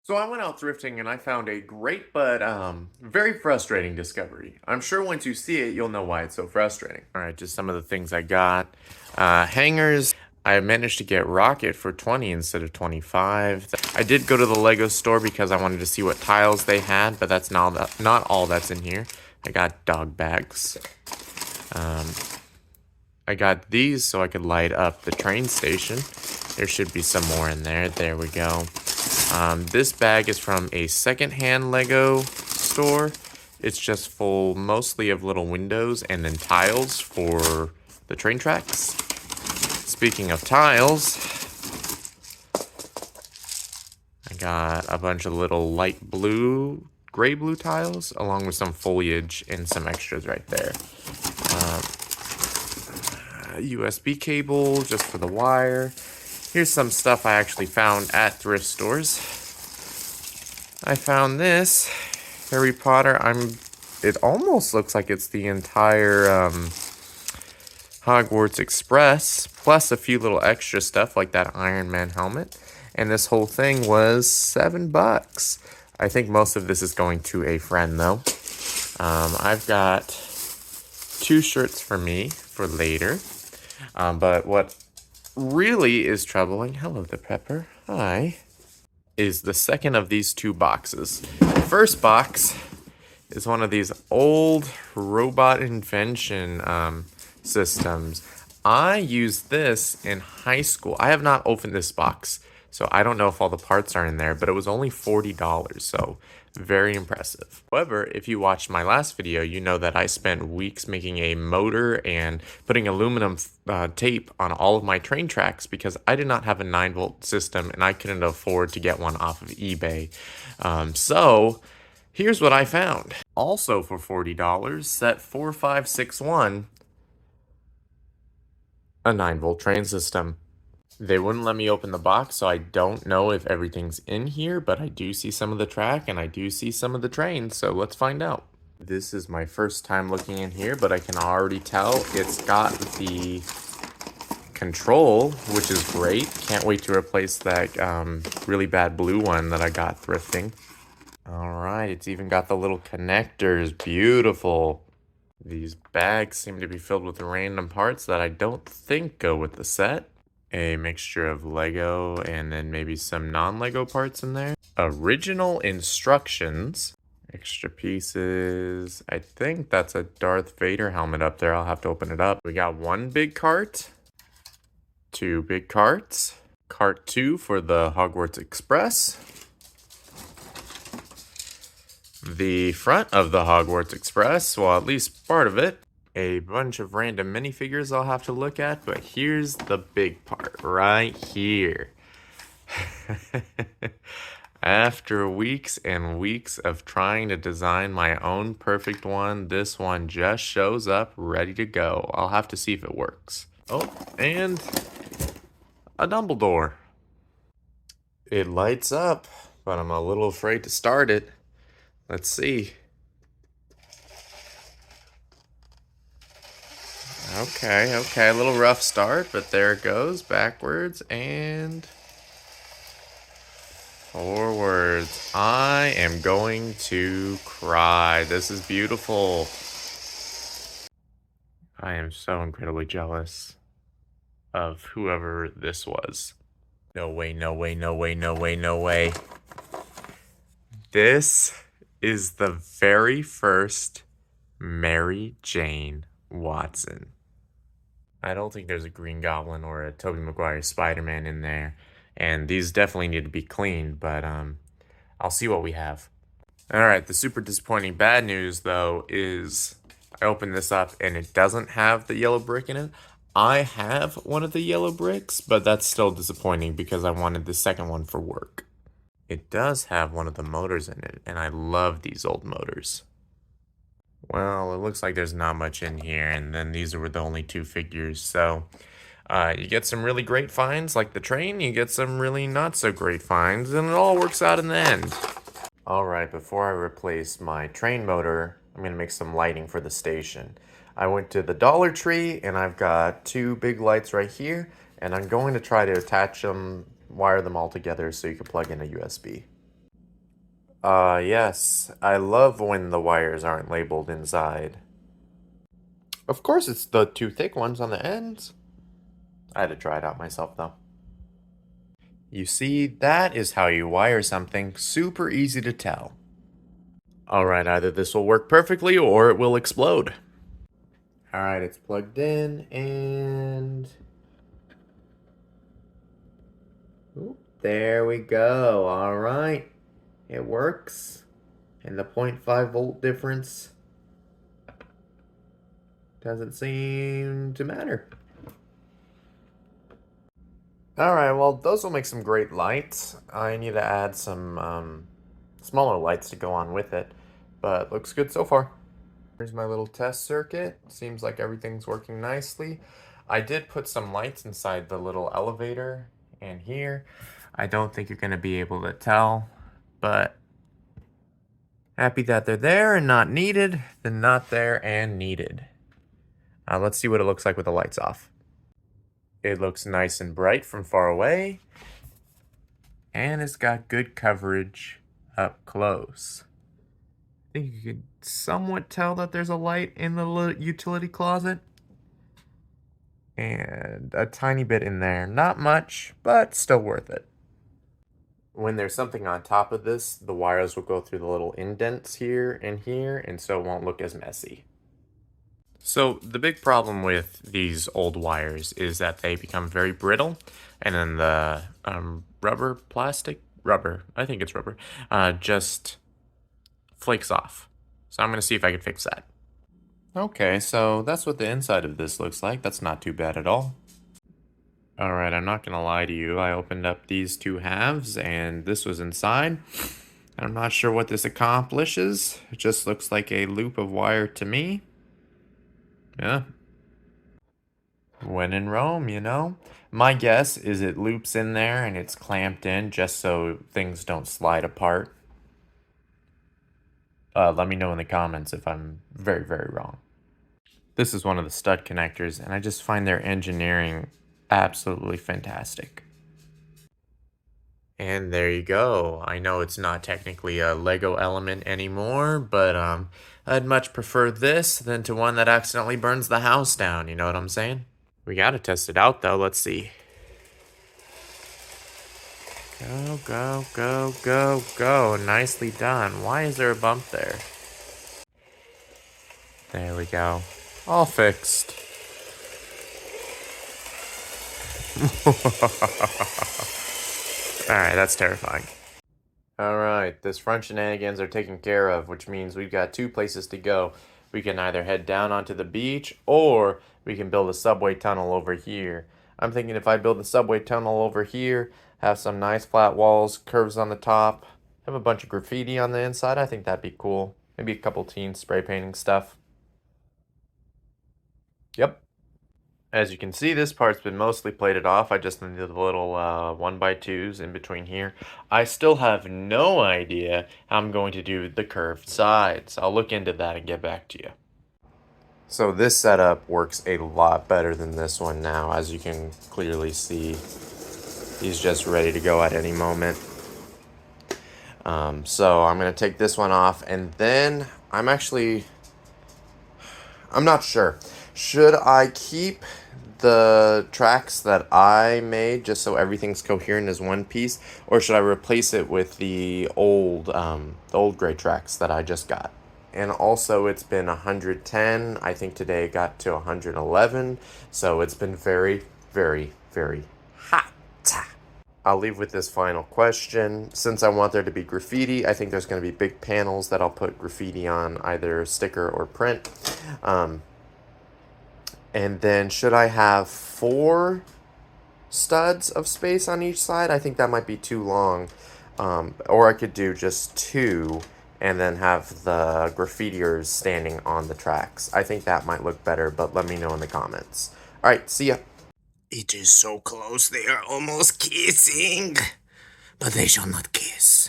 So I went out thrifting and I found a great but very frustrating discovery. I'm sure once you see it, you'll know why it's so frustrating. All right, just some of the things I got. Hangers. I managed to get Rocket for 20 instead of 25. I did go to the Lego store because I wanted to see what tiles they had, but that's not all that's in here. I got dog bags. Um, I got these so I could light up the train station. There should be some more in there. There we go. This bag is from a secondhand Lego store. It's just full mostly of little windows and then tiles for the train tracks. Speaking of tiles, I got a bunch of little light blue, gray blue tiles along with some foliage and some extras right there. USB cable just for the wire. Here's some stuff I actually found at thrift stores. I found this Harry Potter. It almost looks like it's the entire Hogwarts Express, plus a few little extra stuff like that Iron Man helmet. And this whole thing was $7. I think most of this is going to a friend though. I've got 2 shirts for me for later. But what really is troubling, hello the Pepper, hi, is the second of these 2 boxes. The first box is one of these old robot invention systems. I used this in high school. I have not opened this box, so I don't know if all the parts are in there, but it was only $40, so very impressive. However, if you watched my last video, you know that I spent weeks making a motor and putting aluminum tape on all of my train tracks because I did not have a 9-volt system and I couldn't afford to get one off of eBay. So here's what I found. Also for $40, set 4561, a 9-volt train system. They wouldn't let me open the box, so I don't know if everything's in here, but I do see some of the track and I do see some of the trains, so let's find out. This is my first time looking in here, but I can already tell it's got the control, which is great. Can't wait to replace that really bad blue one that I got thrifting. All right, it's even got the little connectors. Beautiful. These bags seem to be filled with random parts that I don't think go with the set. A mixture of Lego and then maybe some non-Lego parts in there. Original instructions. Extra pieces. I think that's a Darth Vader helmet up there. I'll have to open it up. We got 1 big cart. 2 big carts. Cart 2 for the Hogwarts Express. The front of the Hogwarts Express, well, at least part of it. A bunch of random minifigures I'll have to look at, but here's the big part right here. After weeks and weeks of trying to design my own perfect one, this one just shows up ready to go. I'll have to see if it works. Oh, and a Dumbledore. It lights up, but I'm a little afraid to start it. Let's see. Okay, a little rough start, but there it goes, backwards and forwards. I am going to cry. This is beautiful. I am so incredibly jealous of whoever this was. No way, no way, no way, no way, no way. This is the very first Mary Jane Watson. I don't think there's a Green Goblin or a Tobey Maguire Spider-Man in there. And these definitely need to be cleaned, but I'll see what we have. Alright, the super disappointing bad news, though, is I opened this up and it doesn't have the yellow brick in it. I have one of the yellow bricks, but that's still disappointing because I wanted the second one for work. It does have one of the motors in it, and I love these old motors. Well, it looks like there's not much in here, and then these were the only 2 figures, so you get some really great finds like the train, you get some really not so great finds, and it all works out in the end. Alright, before I replace my train motor, I'm going to make some lighting for the station. I went to the Dollar Tree, and I've got 2 big lights right here, and I'm going to try to attach them, wire them all together so you can plug in a USB. Yes. I love when the wires aren't labeled inside. Of course, it's the two thick ones on the ends. I had to try it out myself, though. You see, that is how you wire something. Super easy to tell. Alright, either this will work perfectly or it will explode. Alright, it's plugged in and... Oop, there we go. Alright. It works. And the 0.5 volt difference doesn't seem to matter. Alright, well, those will make some great lights. I need to add some smaller lights to go on with it, but looks good so far. Here's my little test circuit. Seems like everything's working nicely. I did put some lights inside the little elevator and here. I don't think you're going to be able to tell, but happy that they're there and not needed, then not there and needed. Let's see what it looks like with the lights off. It looks nice and bright from far away, and it's got good coverage up close. I think you could somewhat tell that there's a light in the utility closet. And a tiny bit in there. Not much, but still worth it. When there's something on top of this, the wires will go through the little indents here, and so it won't look as messy. So the big problem with these old wires is that they become very brittle, and then the rubber, I think it's rubber, just flakes off. So I'm going to see if I can fix that. Okay, so that's what the inside of this looks like. That's not too bad at all. Alright, I'm not going to lie to you. I opened up these two halves, and this was inside. I'm not sure what this accomplishes. It just looks like a loop of wire to me. Yeah. When in Rome, you know? My guess is it loops in there and it's clamped in just so things don't slide apart. Let me know in the comments if I'm very, very wrong. This is one of the stud connectors, and I just find their engineering absolutely fantastic. And there you go. I know it's not technically a Lego element anymore, but I'd much prefer this than to one that accidentally burns the house down, you know what I'm saying? We gotta test it out though, let's see. Go, go, go, go, go. Nicely done. Why is there a bump there? There we go. All fixed. Alright, that's terrifying. Alright, this front shenanigans are taken care of, which means we've got two places to go. We can either head down onto the beach, or we can build a subway tunnel over here. I'm thinking if I build the subway tunnel over here, have some nice flat walls, curves on the top, have a bunch of graffiti on the inside, I think that'd be cool. Maybe a couple teens spray painting stuff. Yep. As you can see, this part's been mostly plated off. I just need the little 1x2s in between here. I still have no idea how I'm going to do the curved sides. I'll look into that and get back to you. So this setup works a lot better than this one now. As you can clearly see, he's just ready to go at any moment. So I'm going to take this one off, and then I'm not sure. Should I keep the tracks that I made just so everything's coherent as one piece, or should I replace it with the old gray tracks that I just got? And also, it's been 110. I think today it got to 111, so it's been very, very, very hot. I'll leave with this final question. Since I want there to be graffiti, I think there's going to be big panels that I'll put graffiti on, either sticker or print. And then should I have 4 studs of space on each side? I think that might be too long. Or I could do just 2 and then have the graffitiers standing on the tracks. I think that might look better, but let me know in the comments. Alright, see ya. It is so close, they are almost kissing. But they shall not kiss.